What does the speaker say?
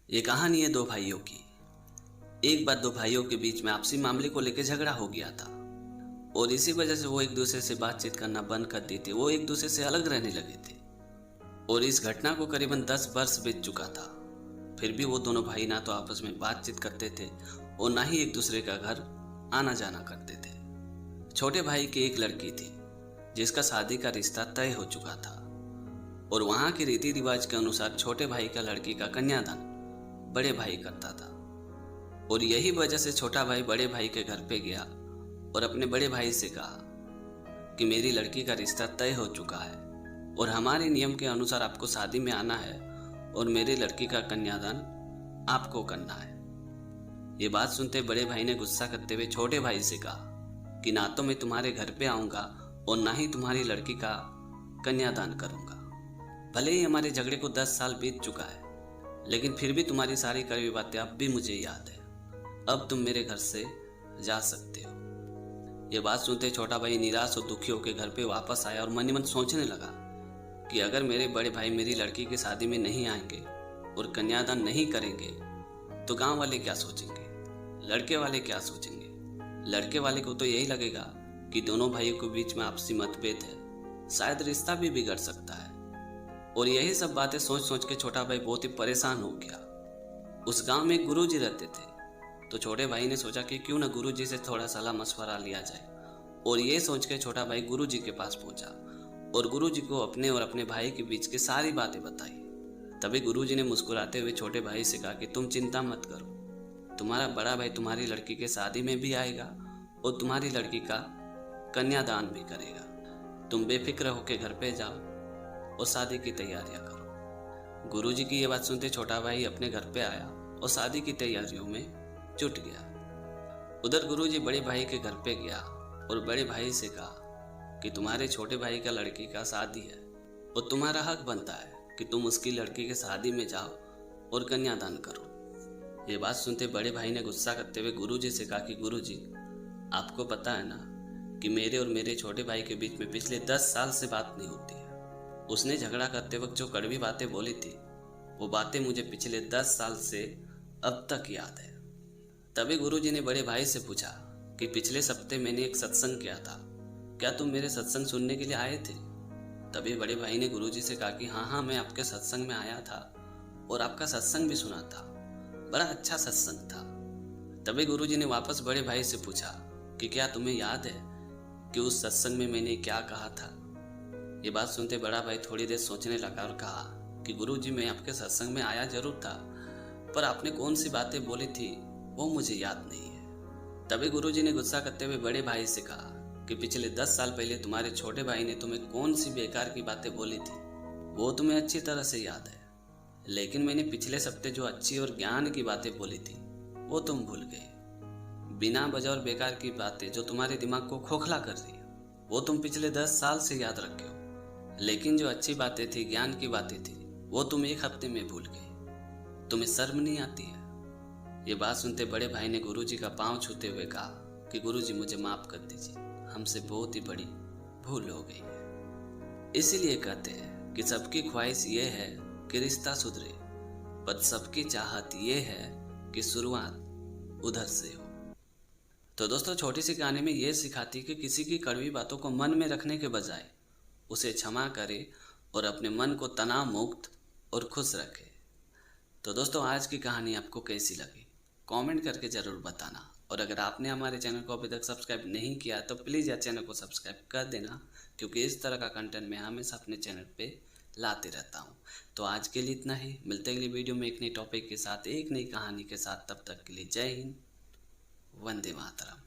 ये कहानी है दो भाइयों की। एक बार दो भाइयों के बीच में आपसी मामले को लेकर झगड़ा हो गया था और इसी वजह से वो एक दूसरे से बातचीत करना बंद कर दी थी। वो एक दूसरे से अलग रहने लगे थे और इस घटना को करीबन 10 वर्ष बीत चुका था। फिर भी वो दोनों भाई ना तो आपस में बातचीत करते थे और ना ही एक दूसरे का घर आना जाना करते थे। छोटे भाई की एक लड़की थी जिसका शादी का रिश्ता तय हो चुका था और वहां के रीति रिवाज के अनुसार छोटे भाई का लड़की का कन्यादान बड़े भाई करता था। और यही वजह से छोटा भाई बड़े भाई के घर पे गया और अपने बड़े भाई से कहा कि मेरी लड़की का रिश्ता तय हो चुका है और हमारे नियम के अनुसार आपको शादी में आना है और मेरी लड़की का कन्यादान आपको करना है। ये बात सुनते बड़े भाई ने गुस्सा करते हुए छोटे भाई से कहा कि ना तो मैं तुम्हारे घर पे आऊंगा और ना ही तुम्हारी लड़की का कन्यादान करूंगा। भले ही हमारे झगड़े को 10 साल बीत चुका है, लेकिन फिर भी तुम्हारी सारी कड़वी बातें अब भी मुझे याद है। अब तुम मेरे घर से जा सकते हो। ये बात सुनते छोटा भाई निराश और दुखी होकर घर पे वापस आया और मन ही मन सोचने लगा कि अगर मेरे बड़े भाई मेरी लड़की की शादी में नहीं आएंगे और कन्यादान नहीं करेंगे तो गांव वाले क्या सोचेंगे, लड़के वाले क्या सोचेंगे। लड़के वाले को तो यही लगेगा कि दोनों भाइयों के बीच में आपसी मतभेद है, शायद रिश्ता भी बिगड़ सकता है। और यही सब बातें सोच सोच के छोटा भाई बहुत ही परेशान हो गया। उस गांव में एक गुरुजी रहते थे, तो छोटे भाई ने सोचा कि क्यों ना गुरुजी से थोड़ा सलाह मशवरा लिया जाए। और ये सोच के छोटा भाई गुरुजी के पास पहुंचा और गुरुजी को अपने और अपने भाई के बीच की सारी बातें बताई। तभी गुरुजी ने मुस्कुराते हुए छोटे भाई से कहा कि तुम चिंता मत करो, तुम्हारा बड़ा भाई तुम्हारी लड़की के शादी में भी आएगा और तुम्हारी लड़की का कन्यादान भी करेगा। तुम बेफिक्र होकर घर पे जाओ और शादी की तैयारियां करो। गुरुजी की ये बात सुनते छोटा भाई अपने घर पे आया और शादी की तैयारियों में जुट गया। उधर गुरुजी बड़े भाई के घर पे गया और बड़े भाई से कहा कि तुम्हारे छोटे भाई का लड़की का शादी है और तुम्हारा हक बनता है कि तुम उसकी लड़की के शादी में जाओ और कन्यादान करो। ये बात सुनते बड़े भाई ने गुस्सा करते हुए गुरुजी से कहा कि गुरुजी, आपको पता है ना कि मेरे और मेरे छोटे भाई के बीच में पिछले 10 साल से बात नहीं होती है। उसने झगड़ा करते वक्त जो कड़वी बातें बोली थी वो बातें मुझे पिछले 10 साल से अब तक याद है। तभी गुरुजी ने बड़े भाई से पूछा कि पिछले सप्ते मैंने एक सत्संग किया था, क्या तुम मेरे सत्संग सुनने के लिए आए थे? तभी बड़े भाई ने गुरुजी से कहा कि हाँ, मैं आपके सत्संग में आया था और आपका सत्संग भी सुना था, बड़ा अच्छा सत्संग था। तभी गुरुजी ने वापस बड़े भाई से पूछा कि क्या तुम्हें याद है कि उस सत्संग में मैंने क्या कहा था? ये बात सुनते बड़ा भाई थोड़ी देर सोचने लगा और कहा कि गुरुजी, मैं आपके सत्संग में आया जरूर था, पर आपने कौन सी बातें बोली थी वो मुझे याद नहीं है। तभी गुरुजी ने गुस्सा करते हुए बड़े भाई से कहा कि पिछले 10 साल पहले तुम्हारे छोटे भाई ने तुम्हें कौन सी बेकार की बातें बोली थी वो तुम्हें अच्छी तरह से याद है, लेकिन मैंने पिछले सप्ते जो अच्छी और ज्ञान की बातें बोली थी वो तुम भूल गए। बिना वजह और बेकार की बातें जो तुम्हारे दिमाग को खोखला कर रही है वो तुम पिछले 10 साल से याद रखे हो, लेकिन जो अच्छी बातें थी, ज्ञान की बातें थी, वो तुम एक हफ्ते में भूल गए। तुम्हें शर्म नहीं आती है? ये बात सुनते बड़े भाई ने गुरुजी का पांव छूते हुए कहा कि गुरुजी, मुझे माफ कर दीजिए, हमसे बहुत ही बड़ी भूल हो गई है। इसीलिए कहते हैं कि सबकी ख्वाहिश ये है कि रिश्ता सुधरे, पर सबकी चाहत ये है कि शुरुआत उधर से हो। तो दोस्तों, छोटी सी कहानी में ये सिखाती कि किसी की कड़वी बातों को मन में रखने के बजाय उसे क्षमा करे और अपने मन को तनाव मुक्त और खुश रखे। तो दोस्तों, आज की कहानी आपको कैसी लगी कमेंट करके ज़रूर बताना। और अगर आपने हमारे चैनल को अभी तक सब्सक्राइब नहीं किया तो प्लीज़ यार चैनल को सब्सक्राइब कर देना, क्योंकि इस तरह का कंटेंट मैं हमेशा अपने चैनल पे लाते रहता हूँ। तो आज के लिए इतना ही, मिलते हैं अगली वीडियो में एक नई टॉपिक के साथ, एक नई कहानी के साथ। तब तक के लिए जय हिंद, वंदे मातरम।